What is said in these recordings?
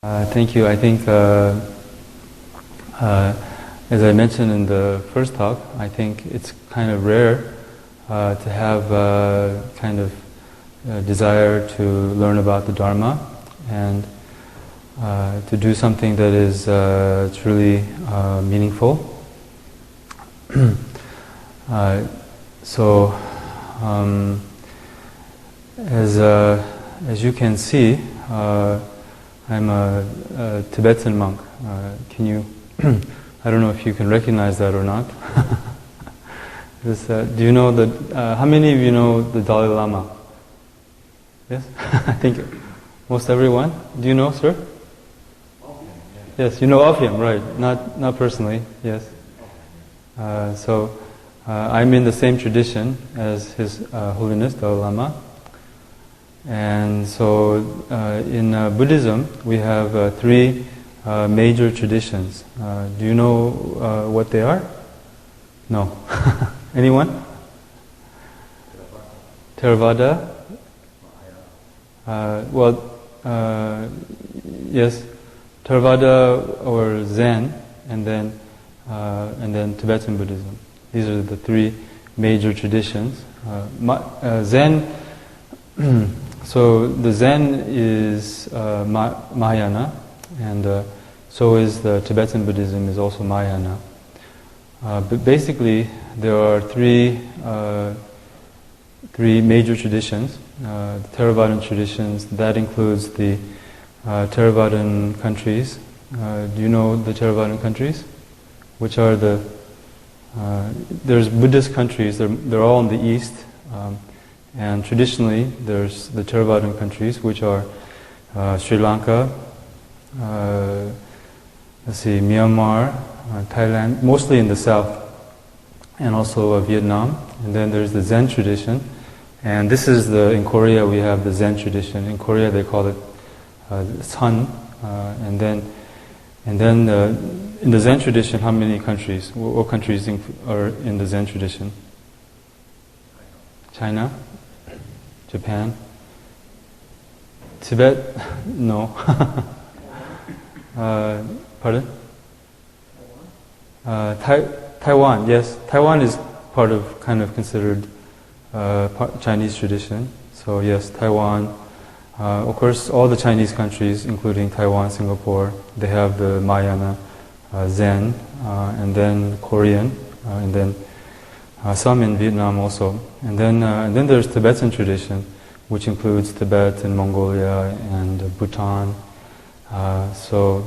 Thank you. I think, as I mentioned in the first talk, I think it's kind of rare to have kind of desire to learn about the Dharma and to do something that is truly meaningful. As you can see, I'm a Tibetan monk. Can you? I don't know if you can recognize that or not. Do you know the? How many of you know the Dalai Lama? Yes, I think most everyone. Do you know, sir? Yes, you know of him, right? Not personally. Yes. I'm in the same tradition as His Holiness Dalai Lama. And so in Buddhism, we have three major traditions. Do you know what they are? No. Anyone? Theravada? Yes. Theravada or Zen, and then Tibetan Buddhism. These are the three major traditions. Zen. So the Zen is Mahayana, and so is the Tibetan Buddhism is also Mahayana. But basically, there are three major traditions. The Theravadan traditions, that includes the Theravadan countries. Do you know the Theravadan countries? Which are the... there's Buddhist countries, they're all in the east. And traditionally, there's the Theravadan countries, which are Sri Lanka, Myanmar, Thailand, mostly in the south, and also Vietnam. And then there's the Zen tradition, and this is in Korea we have the Zen tradition. In Korea they call it Sun, and then in the Zen tradition, how many countries? What countries are in the Zen tradition? China. Japan, Tibet, no. Pardon? Taiwan, yes. Taiwan is part of, kind of considered Chinese tradition. So yes, Taiwan. Of course, all the Chinese countries, including Taiwan, Singapore, they have the Mahayana, Zen, and then Korean, and then some in Vietnam also, and then there's Tibetan tradition, which includes Tibet and Mongolia and Bhutan. So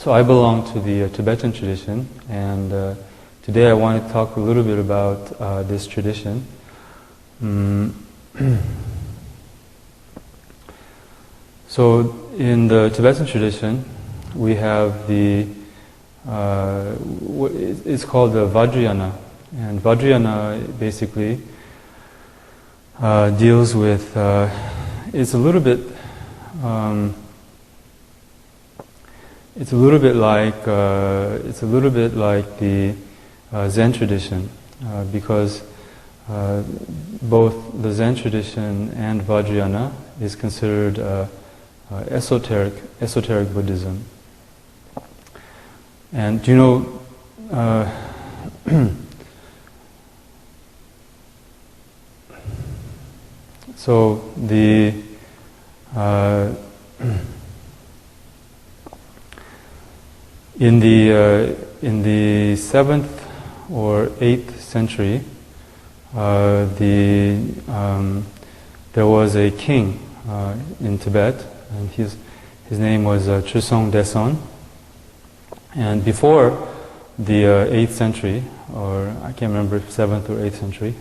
I belong to the Tibetan tradition, and today I want to talk a little bit about this tradition. So in the Tibetan tradition, we have it's called the Vajrayana. And Vajrayana basically deals with, it's a little bit like the Zen tradition, because both the Zen tradition and Vajrayana is considered esoteric Buddhism. And do you know? So in the 7th or 8th century, there was a king in Tibet, and his name was Chusong Deson. And before the 8th century, or I can't remember if 7th or 8th century,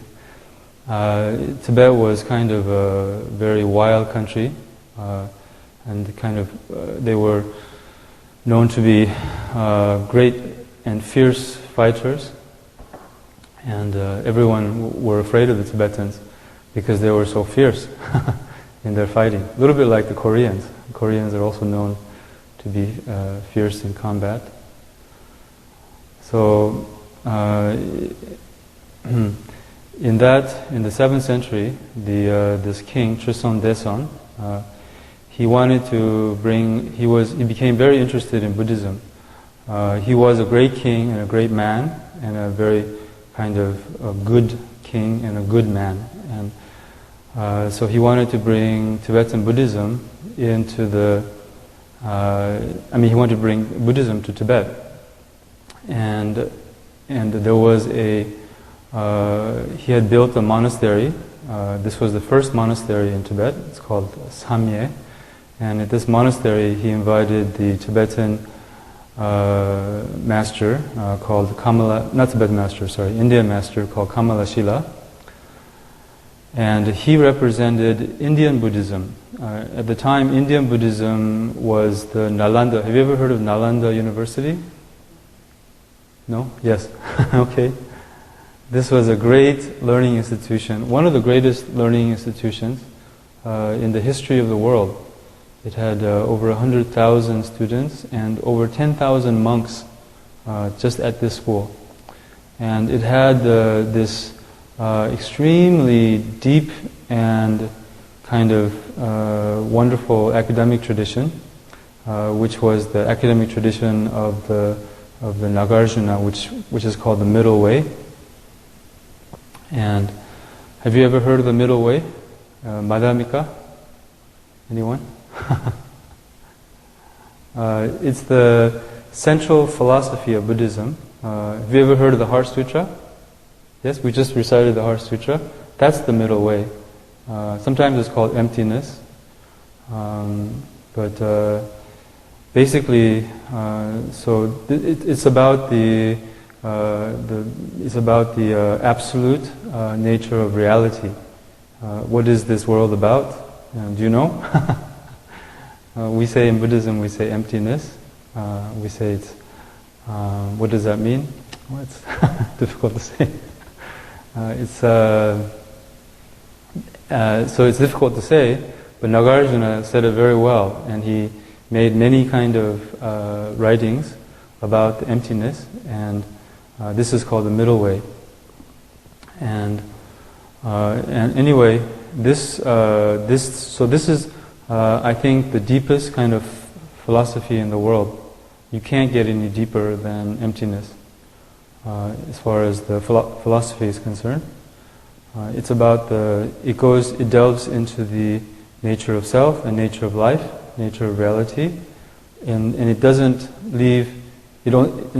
Tibet was kind of a very wild country, and kind of they were known to be great and fierce fighters, and everyone were afraid of the Tibetans because they were so fierce in their fighting. A little bit like the Koreans. Koreans are also known to be fierce in combat. So in the 7th century, this king Chusong Deson, he wanted to bring, he became very interested in Buddhism. He was a great king and a great man, and a very kind of a good king and a good man. And so he wanted to bring Tibetan Buddhism into the, he wanted to bring Buddhism to Tibet. And there was he had built a monastery. This was the first monastery in Tibet. It's called Samye. And at this monastery, he invited the Tibetan master called Kamala, not Tibetan master, sorry, Indian master called Kamala Shila. And he represented Indian Buddhism. At the time, Indian Buddhism was the Nalanda. Have you ever heard of Nalanda University? No? Yes. Okay. This was a great learning institution, one of the greatest learning institutions in the history of the world. It had over 100,000 students and over 10,000 monks just at this school. And it had this extremely deep and kind of wonderful academic tradition, which was the academic tradition of the Nagarjuna, which is called the Middle Way. And have you ever heard of the Middle Way? Madhyamika? Anyone? It's the central philosophy of Buddhism. Have you ever heard of the Heart Sutra? Yes, we just recited the Heart Sutra. That's the Middle Way. Sometimes it's called emptiness. But basically, so it's about the absolute nature of reality. What is this world about? Do you know? We say in Buddhism, we say emptiness. We say it's, what does that mean? Well, it's difficult to say. So it's difficult to say, but Nagarjuna said it very well, and he made many kind of writings about the emptiness, and this is called the Middle Way. And anyway, this is I think the deepest kind of philosophy in the world. You can't get any deeper than emptiness as far as the philosophy is concerned. It's about it delves into the nature of self and nature of life, nature of reality, and it doesn't leave.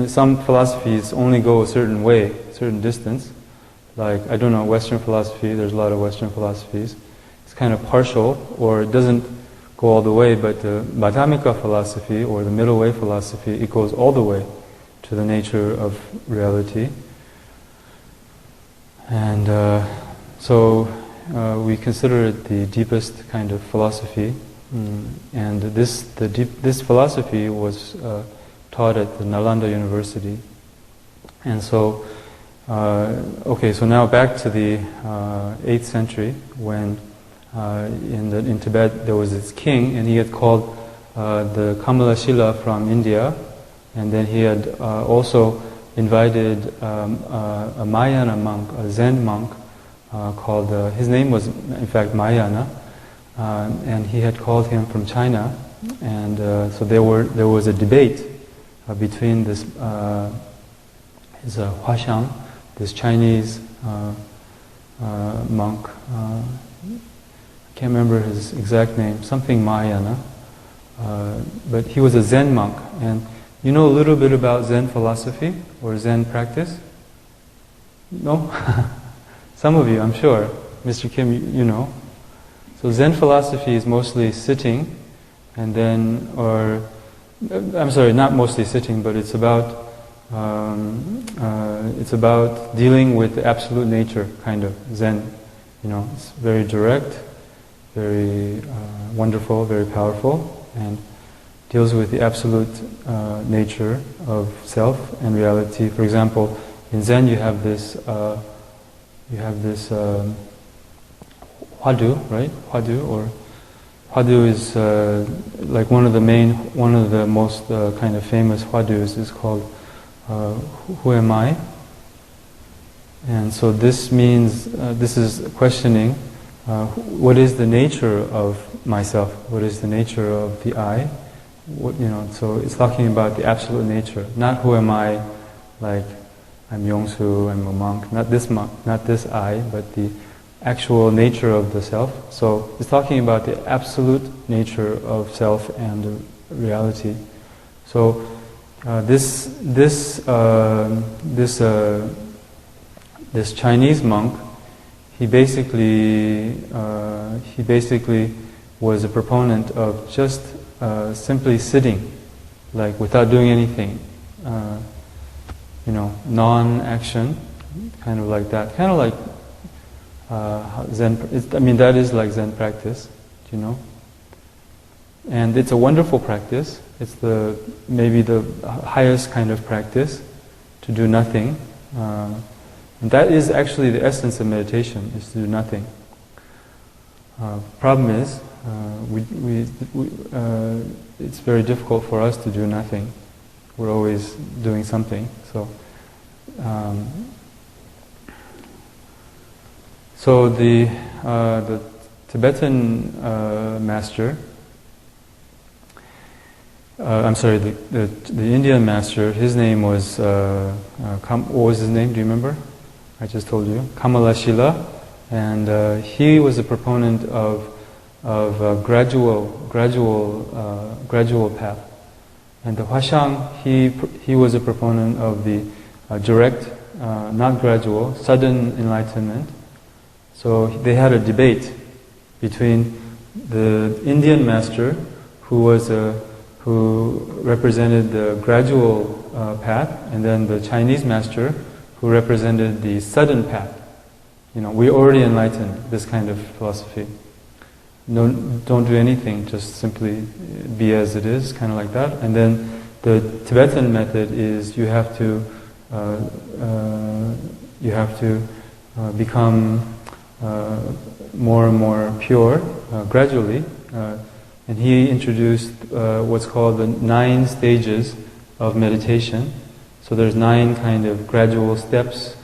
Some philosophies only go a certain way, a certain distance. Like, I don't know, Western philosophy, there's a lot of Western philosophies. It's kind of partial, or it doesn't go all the way, but the Madhyamika philosophy, or the Middle Way philosophy, it goes all the way to the nature of reality. And so we consider it the deepest kind of philosophy. And this philosophy was taught at the Nalanda University. And so, so now back to the 8th century, when in Tibet there was this king, and he had called the Kamala Shila from India, and then he had also invited a Mahayana monk, a Zen monk, called, his name was in fact Mahayana, and he had called him from China, and so there was a debate between this Huashang, this Chinese monk, I can't remember his exact name, something Mahayana, but he was a Zen monk. And you know a little bit about Zen philosophy or Zen practice? No? Some of you, I'm sure. Mr. Kim, you know. So Zen philosophy is mostly sitting, and then, I'm sorry, not mostly sitting, but it's about dealing with the absolute nature, kind of Zen. You know, it's very direct, very wonderful, very powerful, and deals with the absolute nature of self and reality. For example, in Zen you have this Hwadu, right? Hwadu is like one of the most kind of famous Hwadus is called Who am I? And so this means, this is questioning what is the nature of myself? What is the nature of the I? So it's talking about the absolute nature, not who am I, like I'm Yongsu, I'm a monk, not this I, but the actual nature of the self. So it's talking about the absolute nature of self and the reality. So this Chinese monk, he basically was a proponent of just simply sitting, like without doing anything, non-action, kind of like that, kind of like Zen. That is like Zen practice, and it's a wonderful practice. It's maybe the highest kind of practice, to do nothing. And that is actually the essence of meditation, is to do nothing. Problem is, it's very difficult for us to do nothing. We're always doing something. So the Tibetan master, the Indian master, his name was, what was his name, do you remember? I just told you, Kamalashila, and he was a proponent of gradual path. And the Huashang, he was a proponent of the direct, not gradual, sudden enlightenment. So they had a debate between the Indian master, who represented the gradual path, and then the Chinese master, who represented the sudden path. We already enlightened, this kind of philosophy. No, don't do anything, just simply be as it is, kind of like that. And then the Tibetan method is you have to become more and more pure gradually. And he introduced what's called the 9 stages of meditation. So there's 9 kind of gradual steps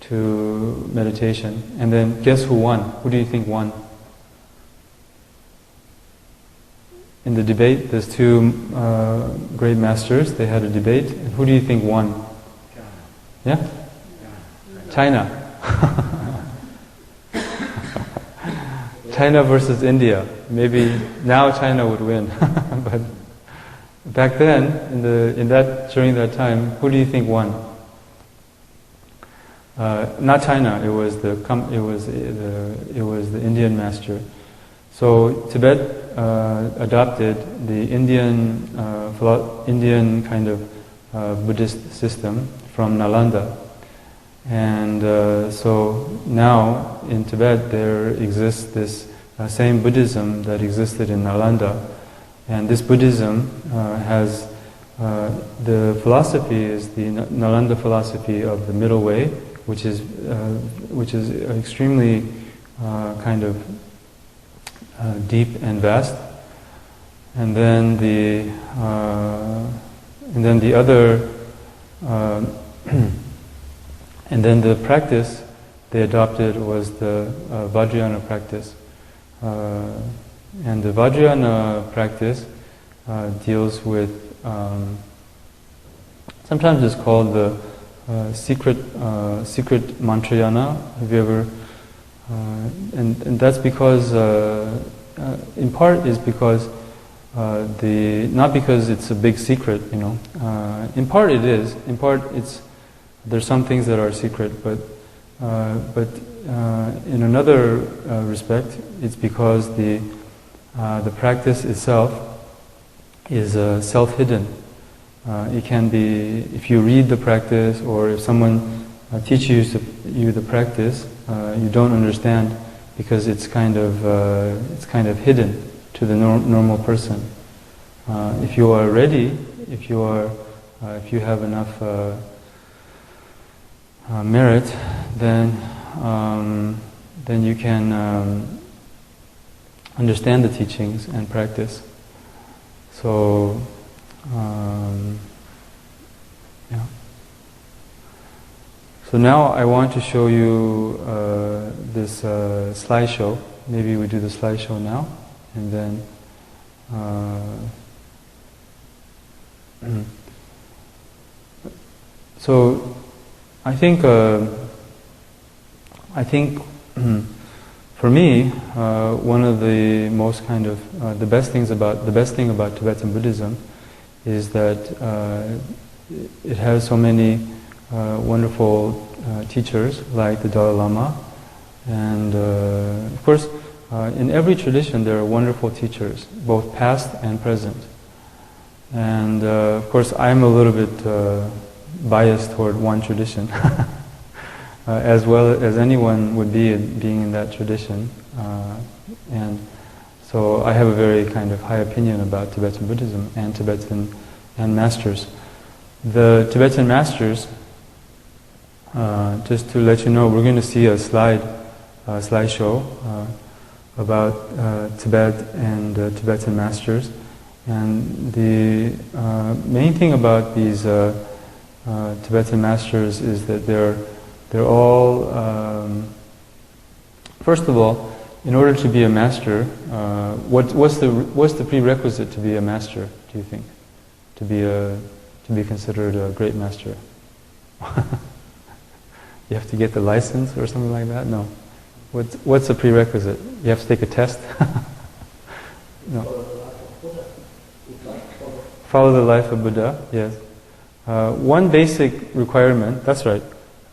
to meditation. And then guess who won? Who do you think won? In the debate, there's 2 great masters. They had a debate. And who do you think won? Yeah? China. China versus India. Maybe now China would win. But back then, during that time, who do you think won? Not China. It was the Indian master. So Tibet adopted the Indian kind of Buddhist system from Nalanda, and so now in Tibet there exists this same Buddhism that existed in Nalanda, and this Buddhism has the philosophy is the Nalanda philosophy of the middle way, which is extremely kind of deep and vast, and then the other and then the practice they adopted was the Vajrayana practice, and the Vajrayana practice deals with sometimes it's called the secret mantrayana. Have you ever? And that's because, in part, is because not because it's a big secret, In part it is. In part there's some things that are secret, but in another respect, it's because the practice itself is self-hidden. It can be if you read the practice, or if someone teaches you the practice, you don't understand because it's kind of hidden to the normal person. If you are ready, if you have enough merit, then you can understand the teachings and practice. So, yeah. So now I want to show you this slideshow. maybe we do the slideshow now, and then so I think for me, one of the most the best thing about Tibetan Buddhism is that it has so many wonderful teachers like the Dalai Lama, and of course in every tradition there are wonderful teachers, both past and present. And of course I'm a little bit biased toward one tradition. As well as anyone would be being in that tradition, and so I have a very kind of high opinion about Tibetan Buddhism and Tibetan masters. The Tibetan masters, just to let you know, we're going to see a slideshow about Tibet and Tibetan masters, and the main thing about these Tibetan masters is that they're all, first of all, in order to be a master, what's the prerequisite to be a master, do you think? To be considered a great master? You have to get the license or something like that? No. What's the prerequisite? You have to take a test? No. Follow the life of Buddha, yes. One basic requirement, that's right.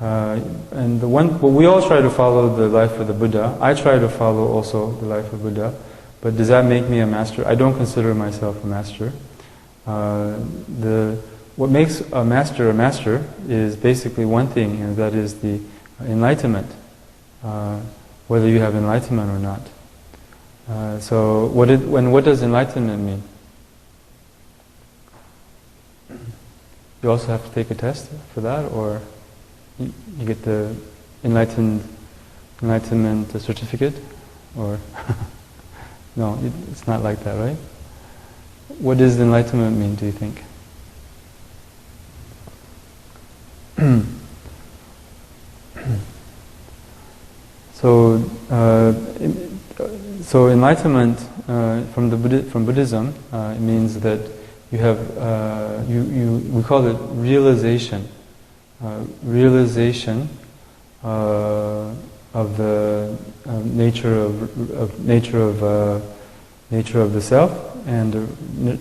And we all try to follow the life of the Buddha. I try to follow also the life of Buddha. But does that make me a master? I don't consider myself a master. What makes a master is basically one thing, and that is the enlightenment, whether you have enlightenment or not. So what does enlightenment mean? You also have to take a test for that, or you get the enlightenment certificate, or no, it's not like that, right? What does enlightenment mean, do you think? So enlightenment from Buddhism it means that you have we call it realization. Realization of the nature of the self, and the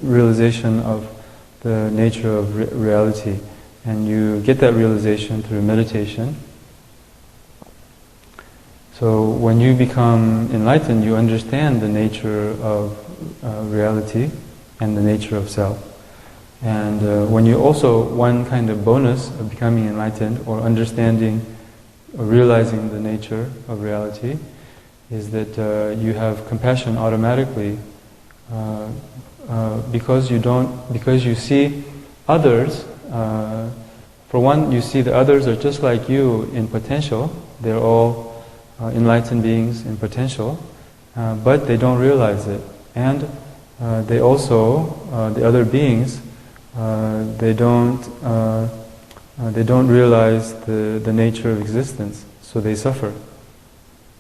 realization of the nature of reality, and you get that realization through meditation. So when you become enlightened, you understand the nature of reality and the nature of self. And when you also, one kind of bonus of becoming enlightened or understanding or realizing the nature of reality is that you have compassion automatically because you see others. For one, you see the others are just like you in potential. They're all enlightened beings in potential, but they don't realize it. And they also, the other beings, they don't realize the nature of existence, so they suffer,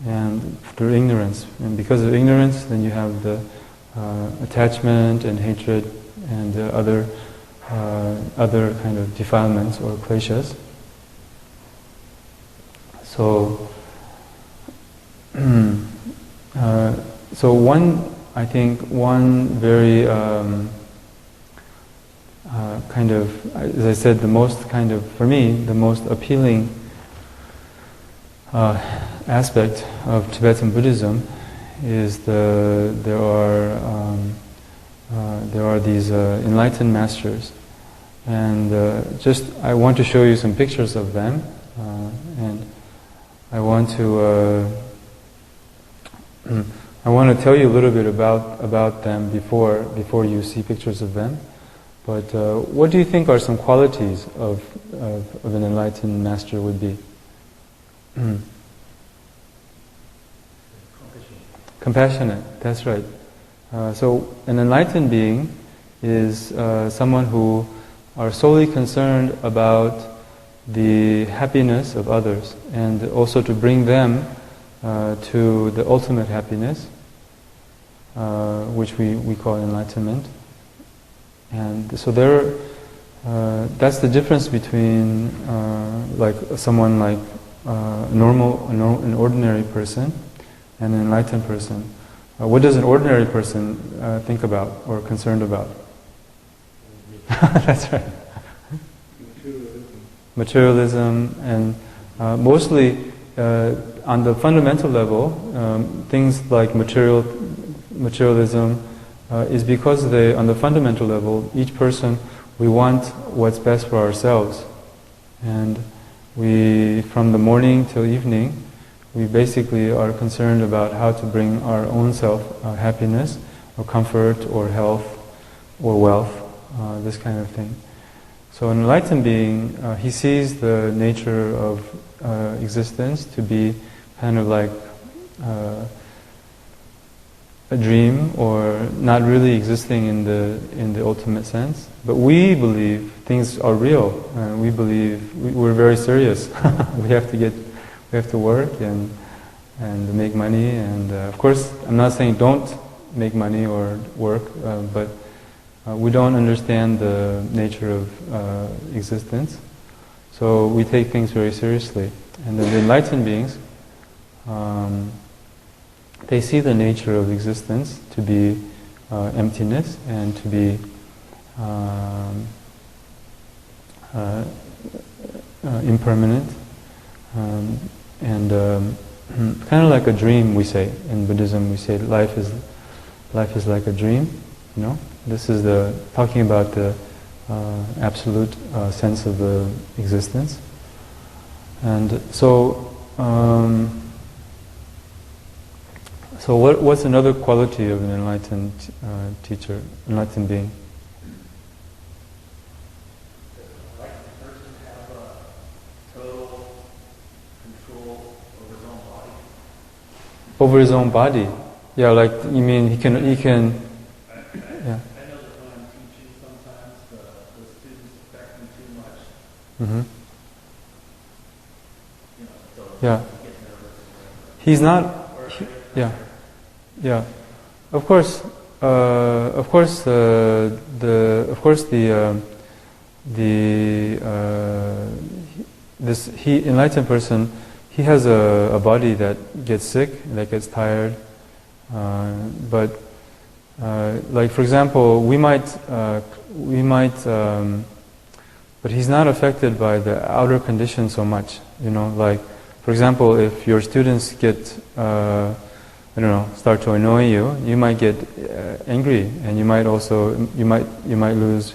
and through ignorance. And because of ignorance, then you have the attachment and hatred and other kind of defilements or kleshas. So, I think one very kind of, as I said, for me, the most appealing aspect of Tibetan Buddhism is there are these enlightened masters, and I want to show you some pictures of them, and I want to tell you a little bit about them before you see pictures of them. But what do you think are some qualities of an enlightened master would be? Compassionate, that's right. So an enlightened being is someone who are solely concerned about the happiness of others, and also to bring them to the ultimate happiness, which we call enlightenment. And so that's the difference between like someone like an ordinary person and an enlightened person. What does an ordinary person think about or concerned about? That's right. Materialism, and mostly on the fundamental level, things like materialism is because on the fundamental level, each person, we want what's best for ourselves. And from the morning till evening, we basically are concerned about how to bring our own self happiness or comfort or health or wealth, this kind of thing. So an enlightened being, he sees the nature of existence to be kind of like a dream, or not really existing in the ultimate sense. But we believe things are real, and we believe we're very serious. we have to work and make money, and of course I'm not saying don't make money or work, but we don't understand the nature of existence, so we take things very seriously. And then the enlightened beings, they see the nature of existence to be emptiness and to be impermanent, and kind of like a dream. We say in Buddhism, we say life is like a dream. You know, this is talking about the absolute sense of the existence. And so, what's another quality of an enlightened teacher, enlightened being? Does an enlightened person have total control over his own body? Over his own body? Yeah, like you mean he can. I know that when I'm teaching, sometimes the students affect me too much. Mm-hmm. So yeah. I get nervous. He's not. Yeah. Of course. This enlightened person, he has a body that gets sick, that gets tired. But like for example, we might, but he's not affected by the outer conditions so much. You know, like for example, if your students get, start to annoy you, you might get angry, and you might lose.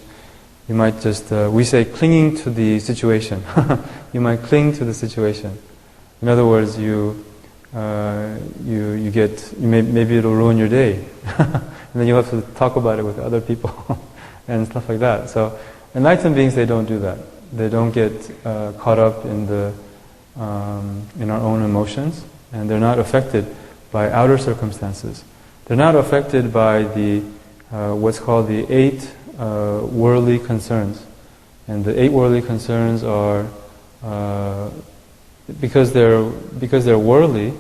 You might just, we say, clinging to the situation. You might cling to the situation. In other words, maybe it'll ruin your day, and then you have to talk about it with other people and stuff like that. So, enlightened beings, they don't do that. They don't get caught up in our own emotions, and they're not affected by outer circumstances. They're not affected by the what's called the 8 worldly concerns, and the 8 worldly concerns are because they're worldly.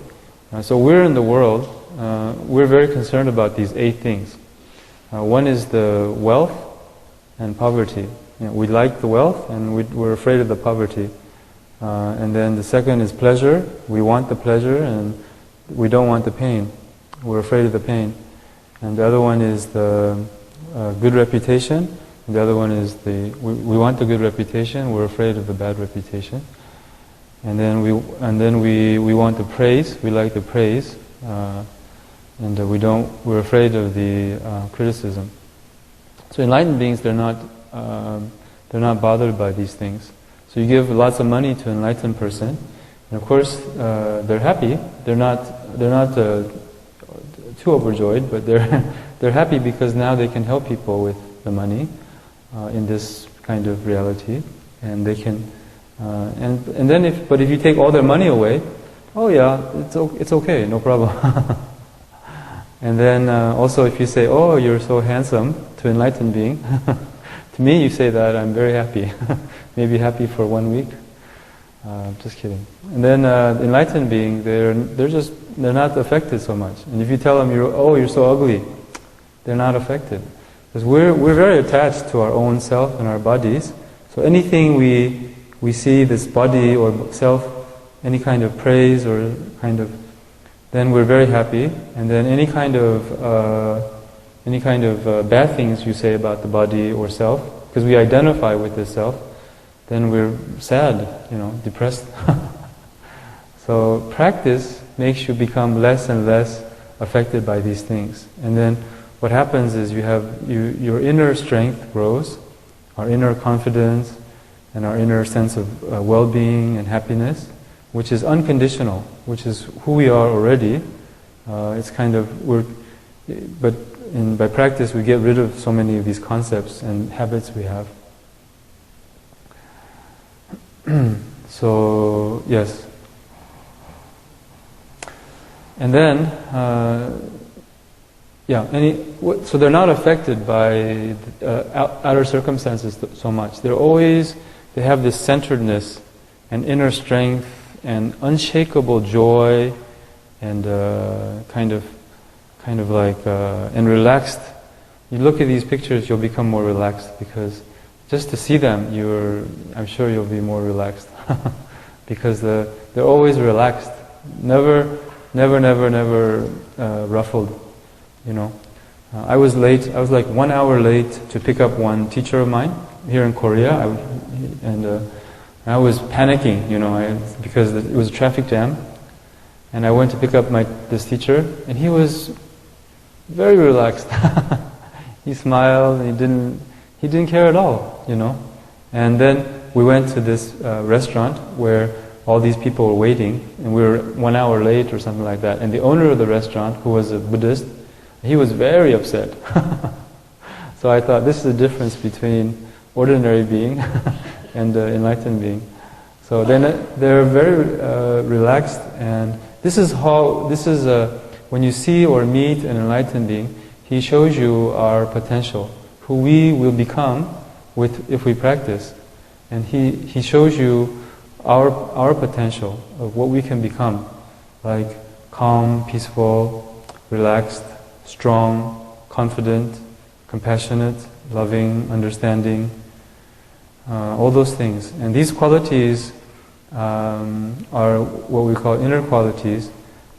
So we're in the world. We're very concerned about these 8 things. One is the wealth and poverty. We like the wealth, and we're afraid of the poverty. And then the second is pleasure. We want the pleasure, and we don't want the pain. We're afraid of the pain. And the other one is the good reputation. And the other one is we want the good reputation. We're afraid of the bad reputation. And then we want the praise. We like the praise, and we're afraid of the criticism. So enlightened beings, they're not bothered by these things. So you give lots of money to an enlightened person, and of course they're happy. They're not too overjoyed, but they're happy because now they can help people with the money in this kind of reality, and they can. And then if you take all their money away, oh yeah, it's okay, no problem. And then also if you say, oh, you're so handsome to enlightened being, to me you say that I'm very happy, maybe happy for 1 week, Just kidding. And then enlightened being, they're not affected so much. And if you tell them you're so ugly, they're not affected. Because we're very attached to our own self and our bodies. So anything we see, this body or self, any kind of praise or then we're very happy. And then any kind of bad things you say about the body or self, because we identify with this self, then we're sad, depressed. So practice makes you become less and less affected by these things. And then what happens is your inner strength grows, our inner confidence, and our inner sense of well-being and happiness, which is unconditional, which is who we are already. By practice we get rid of so many of these concepts and habits we have. So, yes. And then, so they're not affected by outer circumstances so much. They have this centeredness and inner strength and unshakable joy and and relaxed. You look at these pictures, you'll become more relaxed because just to see them, I'm sure you'll be more relaxed because they're always relaxed, never ruffled. I was late. I was like 1 hour late to pick up one teacher of mine here in Korea, I was panicking, because it was a traffic jam, and I went to pick up this teacher, and he was very relaxed. He smiled, and he didn't care at all, And then we went to this restaurant where all these people were waiting, and we were 1 hour late or something like that. And the owner of the restaurant, who was a Buddhist, he was very upset. So I thought this is the difference between ordinary being and enlightened being. So then they're very relaxed, and this is when you see or meet an enlightened being, he shows you our potential, who we will become if we practice, and he shows you our potential of what we can become, like calm, peaceful, relaxed, strong, confident, compassionate, loving, understanding, all those things. And these qualities are what we call inner qualities,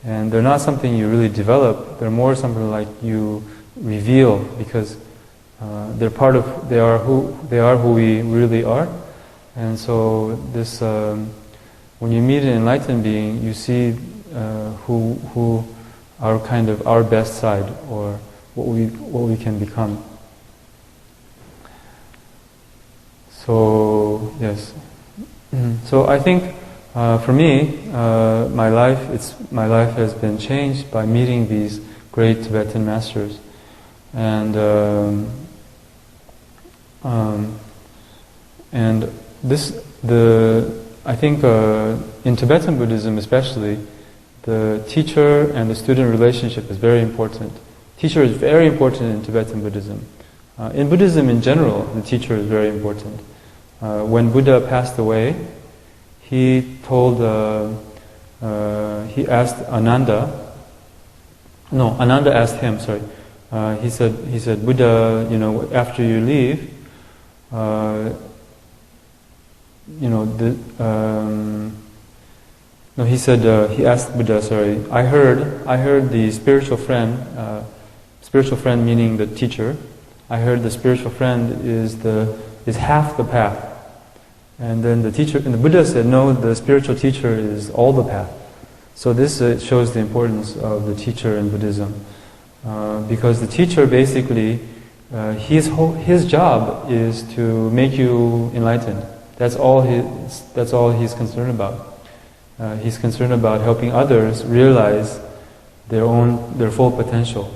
and they're not something you really develop. They're more something like you reveal, because they are who we really are. And so this, when you meet an enlightened being, you see who our best side, or what we can become. So yes, so I think for me, my life has been changed by meeting these great Tibetan masters, and I think in Tibetan Buddhism especially, the teacher and the student relationship is very important. Teacher is very important in Tibetan Buddhism. In Buddhism in general, the teacher is very important. When Buddha passed away, he asked Ananda. No, Ananda asked him. Sorry, he said, Buddha, after you leave, No, he said, he asked Buddha, sorry, I heard the spiritual friend meaning the teacher, I heard the spiritual friend is half the path. And then the Buddha said, no, the spiritual teacher is all the path. So this shows the importance of the teacher in Buddhism. Because the teacher basically, his job is to make you enlightened. That's all he's concerned about. He's concerned about helping others realize their full potential.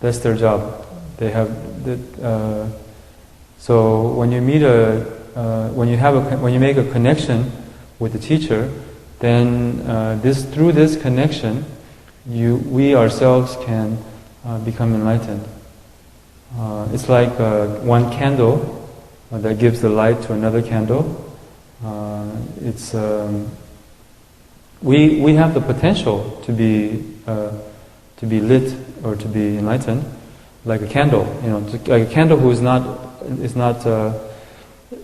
That's their job. They have so when you meet when you make a connection with the teacher, then through this connection, we ourselves can become enlightened. It's like one candle that gives the light to another candle, It's we have the potential to be lit or to be enlightened, like a candle. Like a candle who is not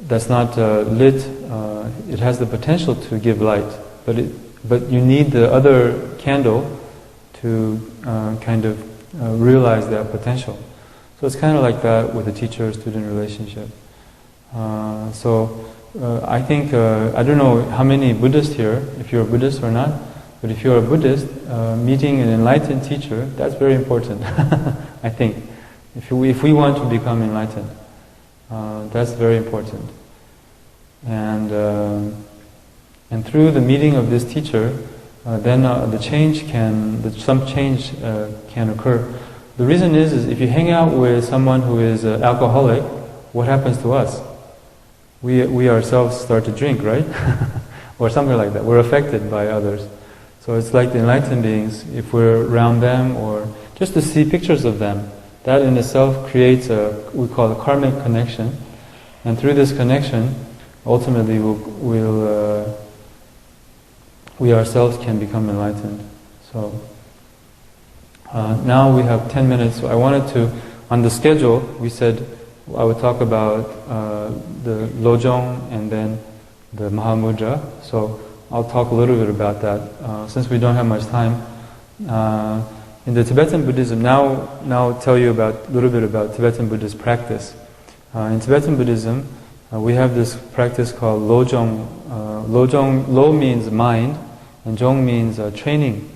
that's not lit. It has the potential to give light, but you need the other candle to kind of realize that potential. So it's kind of like that with the teacher-student relationship. I think, I don't know how many Buddhists here, if you're a Buddhist or not, but if you're a Buddhist, meeting an enlightened teacher, that's very important, I think. If we want to become enlightened, that's very important. And through the meeting of this teacher, then some change can occur. The reason is if you hang out with someone who is alcoholic, what happens to us? We ourselves start to drink, right? Or something like that. We're affected by others. So it's like the enlightened beings, if we're around them or just to see pictures of them, that in itself creates we call a karmic connection. And through this connection, ultimately we ourselves can become enlightened. So now we have 10 minutes. So I wanted to, on the schedule, we said I would talk about the Lojong and then the Mahamudra. So I'll talk a little bit about that since we don't have much time. In the Tibetan Buddhism, now I'll tell you a little bit about Tibetan Buddhist practice. In Tibetan Buddhism, we have this practice called Lojong. Lo means mind, and Jong means training.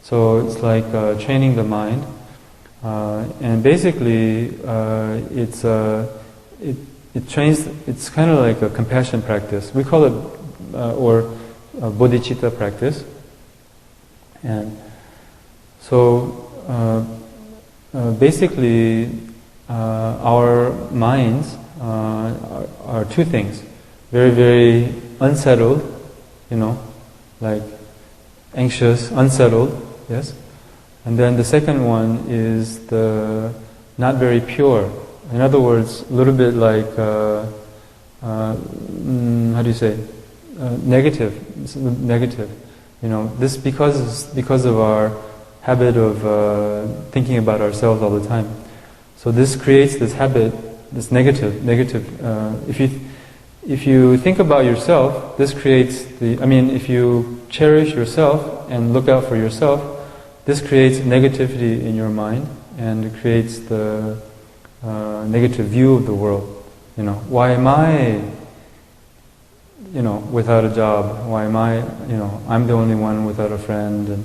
So it's like training the mind. And basically, it trains. It's kind of like a compassion practice. We call it or a Bodhicitta practice. And so basically, our minds are two things: very, very unsettled, like anxious, unsettled, yes. And then the second one is the not very pure. In other words, a little bit like, how do you say, negative. Negative. This because of our habit of thinking about ourselves all the time. So this creates this habit, this negative. If you think about yourself, this creates if you cherish yourself and look out for yourself, this creates negativity in your mind, and it creates the negative view of the world. Why am I, without a job? Why am I, I'm the only one without a friend? And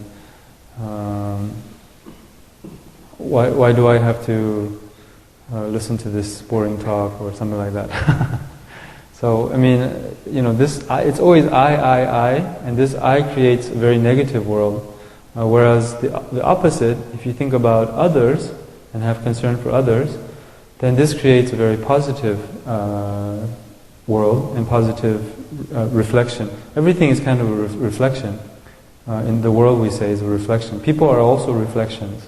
why do I have to listen to this boring talk or something like that? So this it's always I, and this I creates a very negative world. Whereas the opposite, if you think about others and have concern for others, then this creates a very positive world and positive reflection. Everything is kind of a reflection. In the world we say is a reflection. People are also reflections.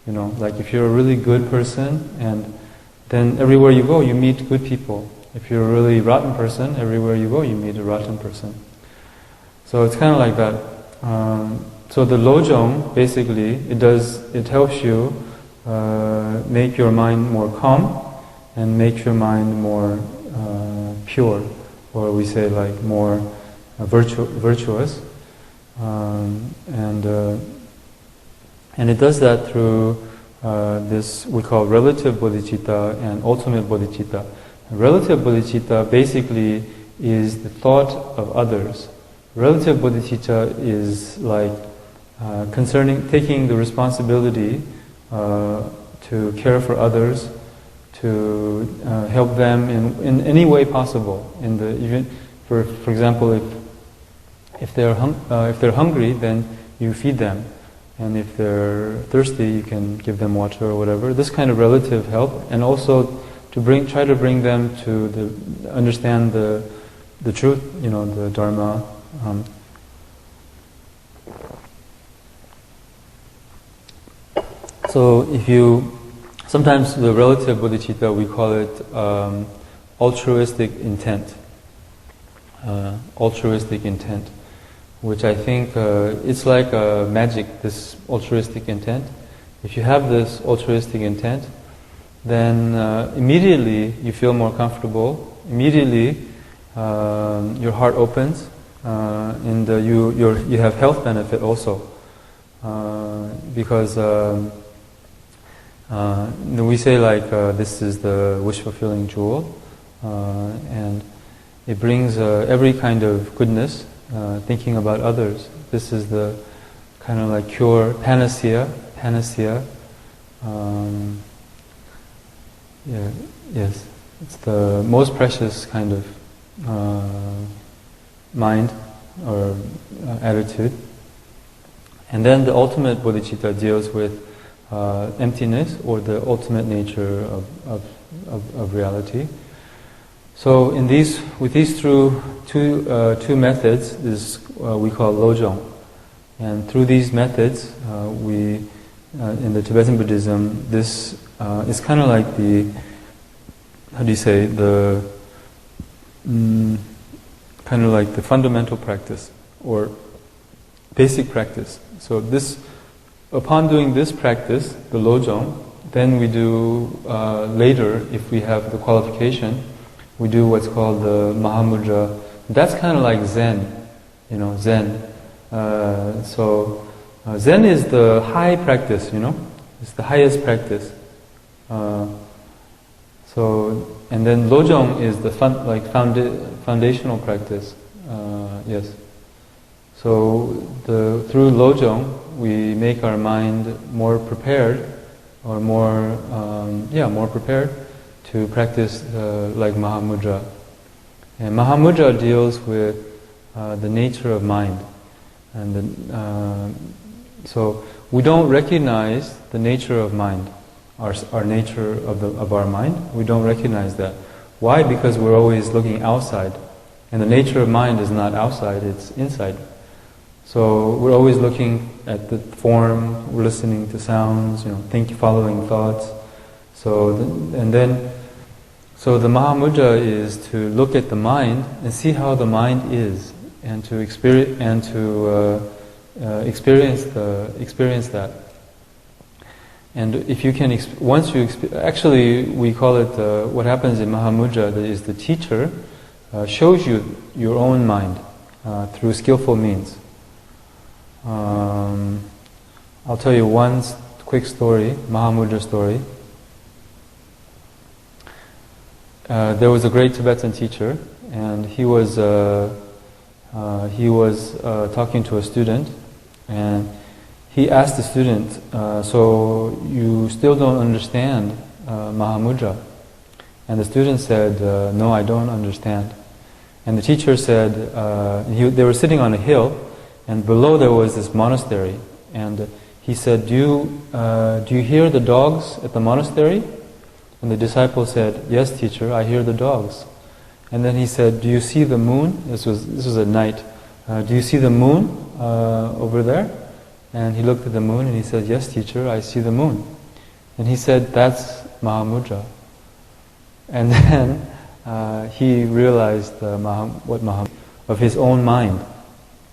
Like if you're a really good person, and then everywhere you go you meet good people. If you're a really rotten person, everywhere you go you meet a rotten person. So it's kind of like that. So the Lojong, basically, it helps you make your mind more calm and make your mind more pure, or we say like more virtuous. And it does that through this we call relative bodhicitta and ultimate bodhicitta. Relative bodhicitta basically is the thought of others. Relative bodhicitta is like taking the responsibility to care for others, to help them in any way possible. For example, if they're hungry, then you feed them, and if they're thirsty, you can give them water or whatever. This kind of relative help, and also to try to bring them to understand the truth, the Dharma. So sometimes the relative bodhicitta, we call it altruistic intent. altruistic intent, which I think it's like magic, this altruistic intent. If you have this altruistic intent, then immediately you feel more comfortable, immediately your heart opens, and you have health benefit also. Because we say like this is the wish-fulfilling jewel, and it brings every kind of goodness, thinking about others. This is the kind of like cure, panacea. Yes, it's the most precious kind of mind or attitude. And then the ultimate bodhicitta deals with emptiness, or the ultimate nature of reality. So with these two methods, this we call Lojong. And through these methods, in the Tibetan Buddhism, this is kind of like the, kind of like the fundamental practice or basic practice. So upon doing this practice, the Lojong, then we do later, if we have the qualification, we do what's called the Mahamudra. That's kind of like Zen, Zen. Zen is the high practice, it's the highest practice. And then Lojong is the foundational practice. Yes. So through Lojong, we make our mind more prepared, or more prepared to practice like Mahamudra. And Mahamudra deals with the nature of mind, and so we don't recognize the nature of mind, our nature of our mind. We don't recognize that. Why? Because we're always looking outside, and the nature of mind is not outside; it's inside. So we're always looking at the form, we're listening to sounds, following thoughts. So the Mahamudra is to look at the mind and see how the mind is, and to experience that. And if you can, actually we call it what happens in Mahamudra is the teacher shows you your own mind through skillful means. I'll tell you one quick story, Mahamudra story. There was a great Tibetan teacher, and he was talking to a student, and he asked the student, "So you still don't understand Mahamudra?" And the student said, "No, I don't understand." And the teacher said, they were sitting on a hill, and below there was this monastery. And he said, "Do you hear the dogs at the monastery?" And the disciple said, "Yes, teacher, I hear the dogs." And then he said, "Do you see the moon?" This was at night. "Do you see the moon over there?" And he looked at the moon and he said, "Yes, teacher, I see the moon." And he said, "That's Mahamudra." And then he realized of his own mind,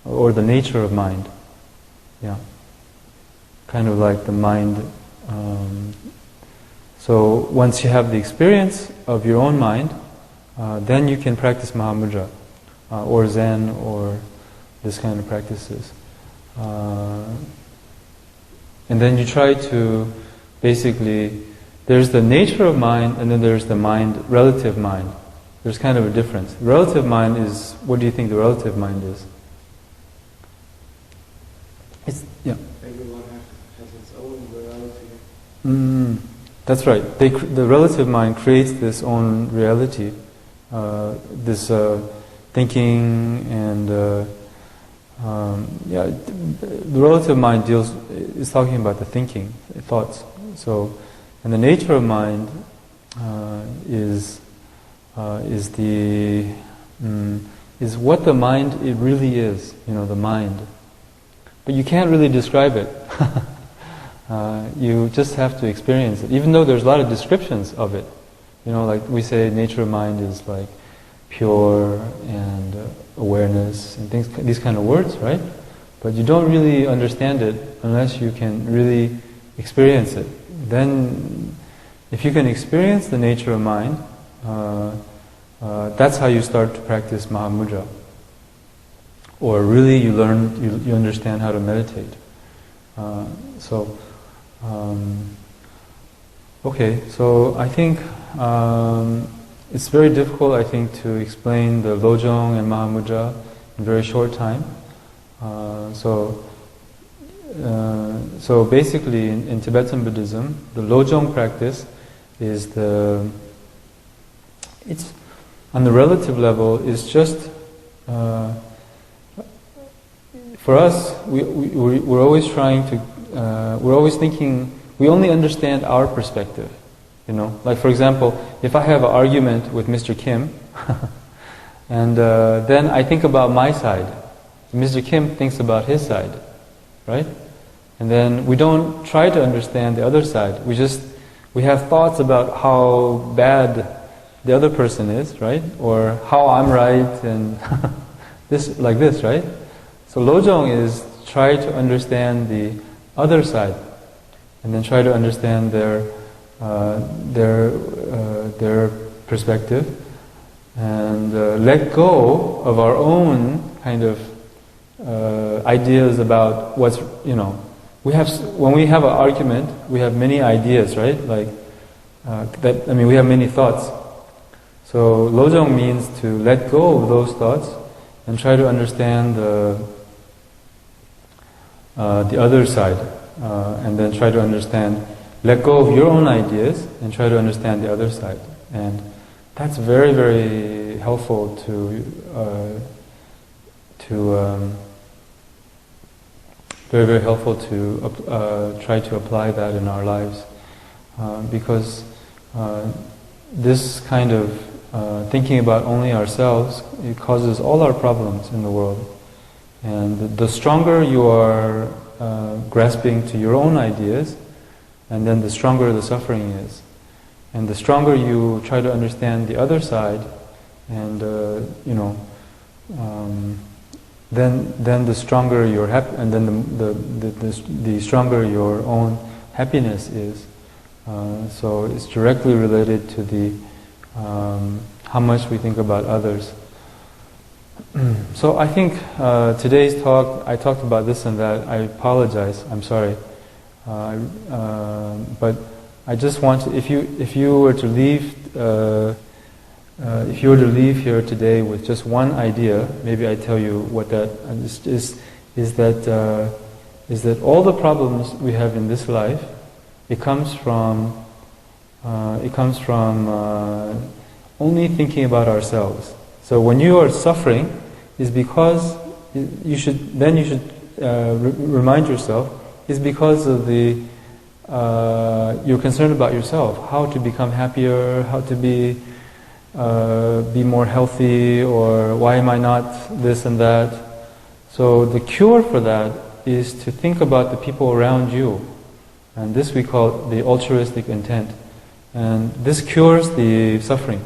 or the nature of mind. Yeah, kind of like the mind. So once you have the experience of your own mind, then you can practice Mahamudra, or Zen, or this kind of practices. And then you try to, basically, there's the nature of mind, and then there's the mind, relative mind. There's kind of a difference. Relative mind is, what do you think the relative mind is? Everyone has its own reality. That's right. The relative mind creates this own reality, this thinking, and the relative mind is talking about the thinking, thoughts. So, and the nature of mind is what the mind it really is. The mind. But you can't really describe it. You just have to experience it, even though there's a lot of descriptions of it. Like we say, nature of mind is like pure and awareness and things, these kind of words, right? But you don't really understand it unless you can really experience it. Then, if you can experience the nature of mind, that's how you start to practice Mahamudra. Or really you understand how to meditate. Okay, so I think it's very difficult, I think, to explain the Lojong and Mahamudra in a very short time. So basically in Tibetan Buddhism, the Lojong practice is it's on the relative level, is just, for us, we're always trying to, we're always thinking, we only understand our perspective. You know, like for example, if I have an argument with Mr. Kim, and then I think about my side, Mr. Kim thinks about his side, right? And then we don't try to understand the other side. We have thoughts about how bad the other person is, right? Or how I'm right, and this, like this, right? So Lojong is try to understand the other side, and then try to understand their perspective, and let go of our own kind of ideas about what's, you know, when we have an argument, we have many ideas, right? Like we have many thoughts. So Lojong means to let go of those thoughts and try to understand the other side, and then try to understand. Let go of your own ideas and try to understand the other side, and that's very, very helpful to try to apply that in our lives, because this kind of thinking about only ourselves, it causes all our problems in the world. And the stronger you are grasping to your own ideas, and then the stronger the suffering is. And the stronger you try to understand the other side, and then the stronger your and then the stronger your own happiness is. So it's directly related to the how much we think about others. So I think today's talk, I talked about this and that. I apologize. I'm sorry. But I just want to, if you were to leave here today with just one idea, maybe I tell you what that is that all the problems we have in this life, it comes from only thinking about ourselves. So when you are suffering, is because you should remind yourself, is because of you're concerned about yourself, how to become happier, how to be more healthy, or why am I not this and that. So the cure for that is to think about the people around you, and this we call the altruistic intent, and this cures the suffering.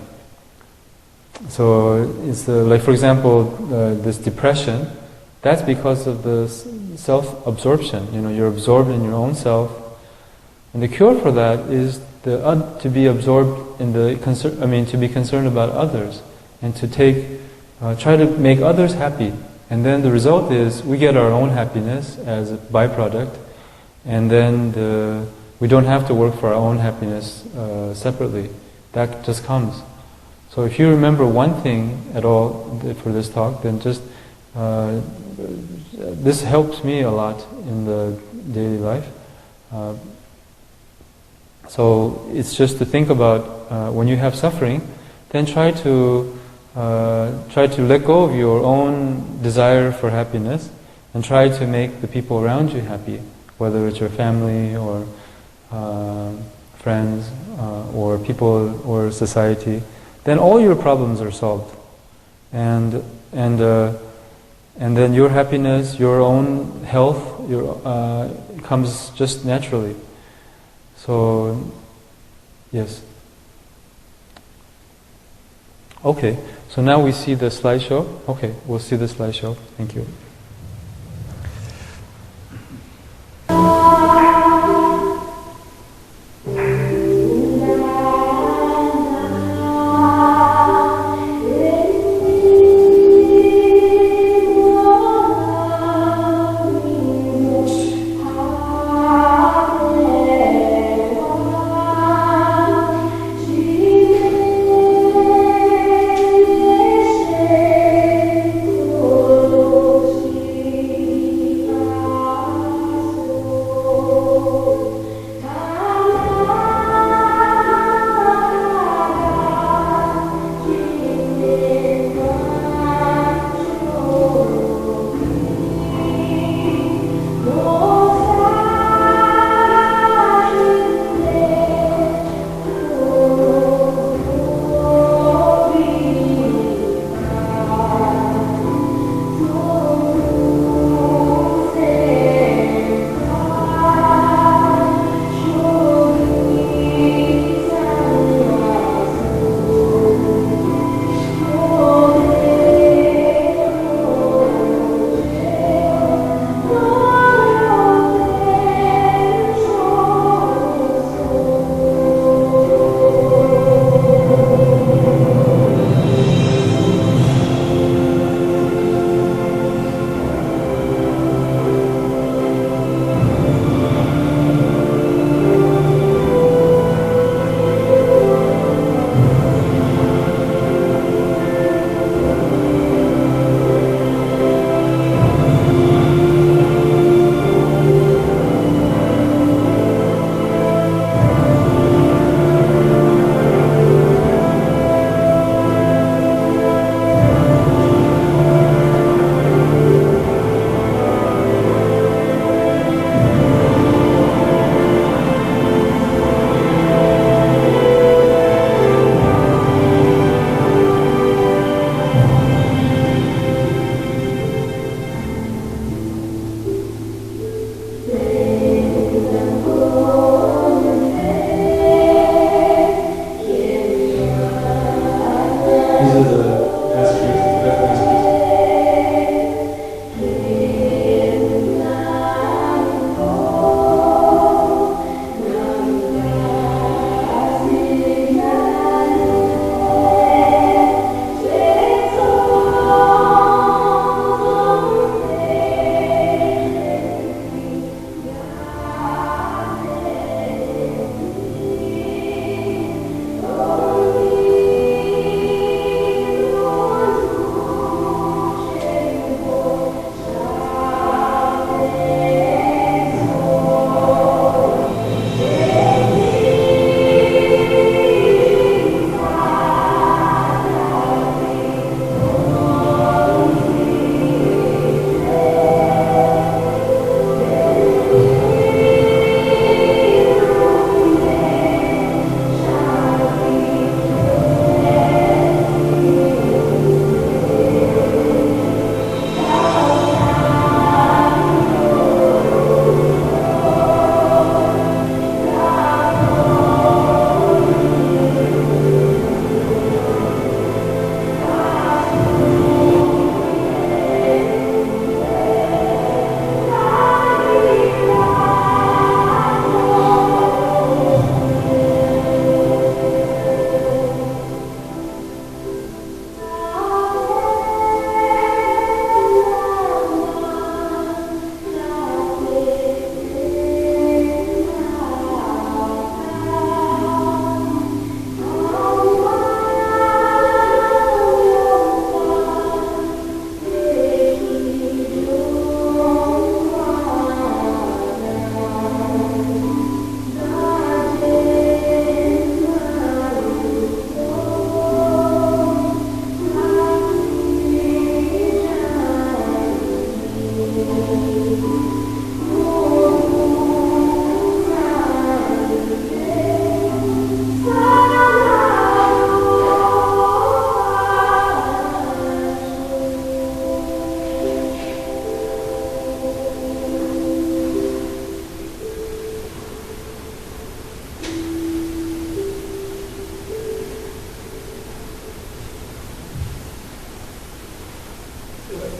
So it's like, for example, this depression, that's because of the self-absorption. You know, you're absorbed in your own self, and the cure for that is to be absorbed in to be concerned about others, and to try to make others happy. And then the result is we get our own happiness as a byproduct, and then we don't have to work for our own happiness separately. That just comes. So if you remember one thing at all for this talk, then just this helps me a lot in the daily life. So it's just to think about when you have suffering, then try to let go of your own desire for happiness, and try to make the people around you happy, whether it's your family or friends or people or society. Then all your problems are solved, and then your happiness, your own health, comes just naturally. So, yes. Okay, so now we see the slideshow. Okay, we'll see the slideshow. Thank you. Oh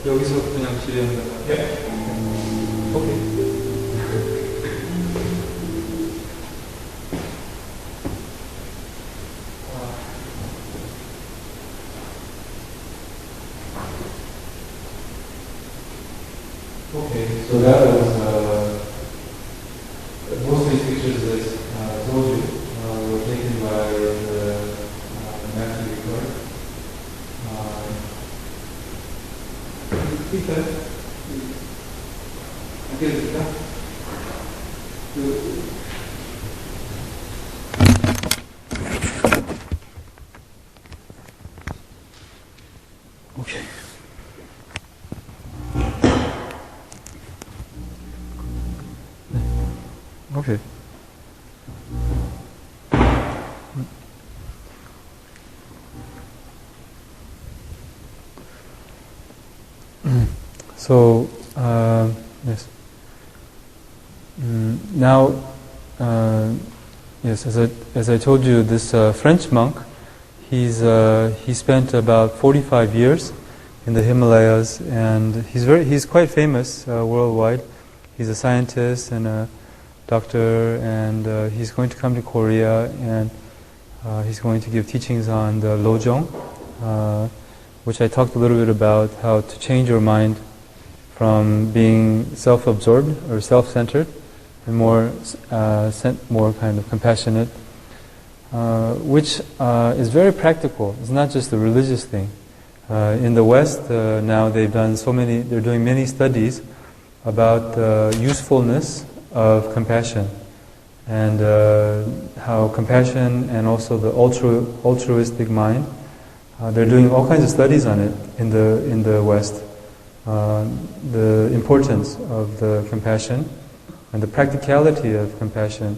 여기서 그냥 질의하는 거예요? Yeah. 오케이. Okay, so that was most of these pictures that I told you were taken by the master record. Peter, okay. Okay. So, yes. Now, yes, as I told you, this French monk, he spent about 45 years in the Himalayas, and he's quite famous worldwide. He's a scientist and a doctor, and he's going to come to Korea, and he's going to give teachings on the Lojong, which I talked a little bit about, how to change your mind from being self-absorbed or self-centered and more kind of compassionate, which is very practical. It's not just a religious thing. In the West now they're doing many studies about the usefulness of compassion, and how compassion and also the altruistic mind, they're doing all kinds of studies on it in the West. The importance of the compassion and the practicality of compassion,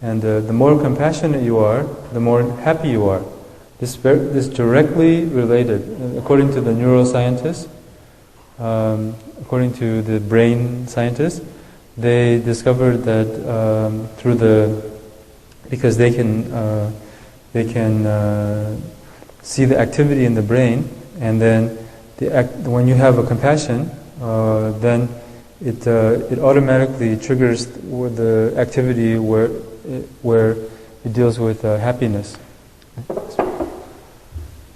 and the more compassionate you are, the more happy you are. This directly related, according to the neuroscientists, according to the brain scientists. They discovered that because they can see the activity in the brain, and then when you have a compassion, then it automatically triggers the activity where it deals with happiness.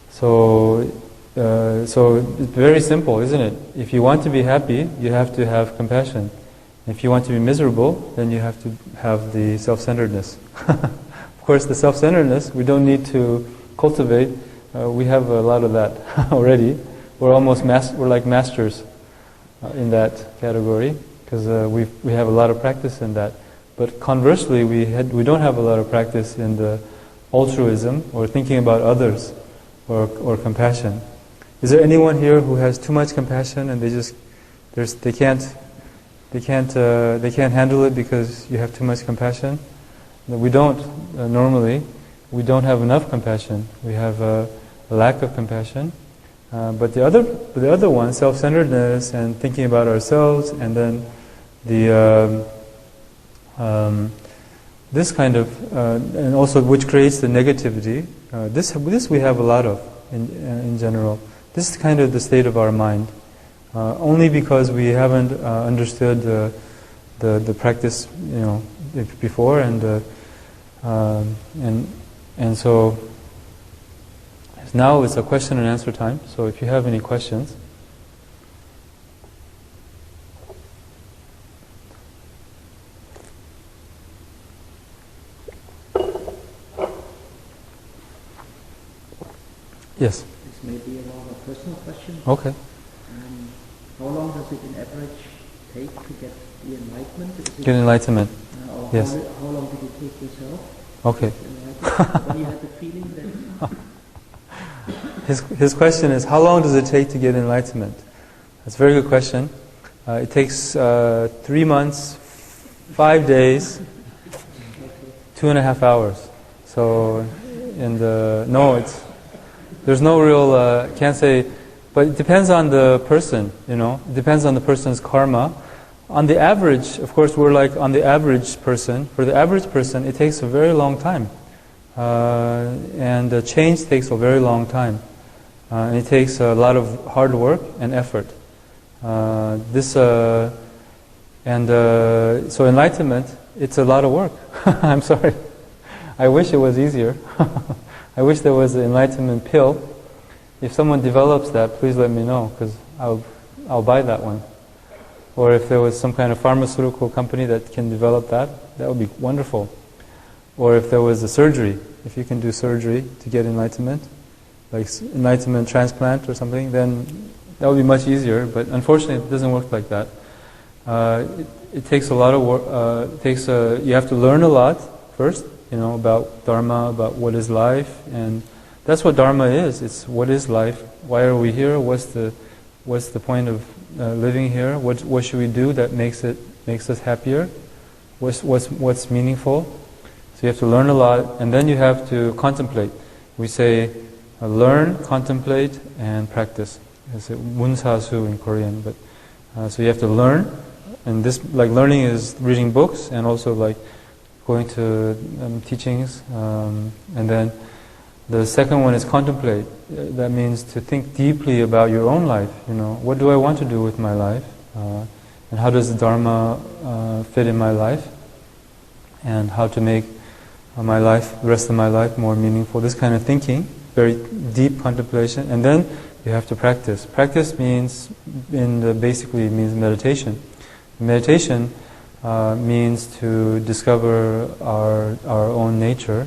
So it's very simple, isn't it? If you want to be happy, you have to have compassion. If you want to be miserable, then you have to have the self-centeredness. Of course, the self-centeredness we don't need to cultivate. We have a lot of that already. We're like masters in that category, because we have a lot of practice in that. But conversely, we don't have a lot of practice in the altruism or thinking about others or compassion. Is there anyone here who has too much compassion and they can't handle it because you have too much compassion? We don't normally. We don't have enough compassion. We have a lack of compassion. But the other one, self-centeredness and thinking about ourselves, and then this kind of, and also which creates the negativity. This we have a lot of in general. This is kind of the state of our mind. Only because we haven't understood the practice, before, and so now it's a question and answer time. So if you have any questions. Yes. This may be a rather personal question. Okay. How long does it in average take to get the enlightenment? Get enlightenment. Yes. How long did it take yourself? Okay. When you had the feeling that... His question is, how long does it take to get enlightenment? That's a very good question. It takes 3 months, 5 days, 2.5 hours. So, there's no real, can't say, but it depends on the person, It depends on the person's karma. On the average, of course, we're like on the average person. For the average person, it takes a very long time. And the change takes a very long time. And it takes a lot of hard work and effort. So enlightenment, it's a lot of work. I'm sorry. I wish it was easier. I wish there was an enlightenment pill. If someone develops that, please let me know, because I'll buy that one. Or if there was some kind of pharmaceutical company that can develop that would be wonderful. Or if there was a surgery, if you can do surgery to get enlightenment, like enlightenment transplant or something, then that would be much easier. But unfortunately, it doesn't work like that. It takes a lot of work. You have to learn a lot first, about Dharma, about what is life, and that's what Dharma is. It's what is life. Why are we here? What's the point of living here? What should we do that makes us happier? What's meaningful? So you have to learn a lot, and then you have to contemplate. We say learn, contemplate, and practice. It's munsasu in Korean, but so you have to learn, and this learning is reading books and also going to teachings, and then the second one is contemplate. That means to think deeply about your own life. What do I want to do with my life, and how does the Dharma fit in my life, and how to make the rest of my life more meaningful. This kind of thinking, very deep contemplation, and then you have to practice. Practice basically means meditation. Meditation means to discover our own nature,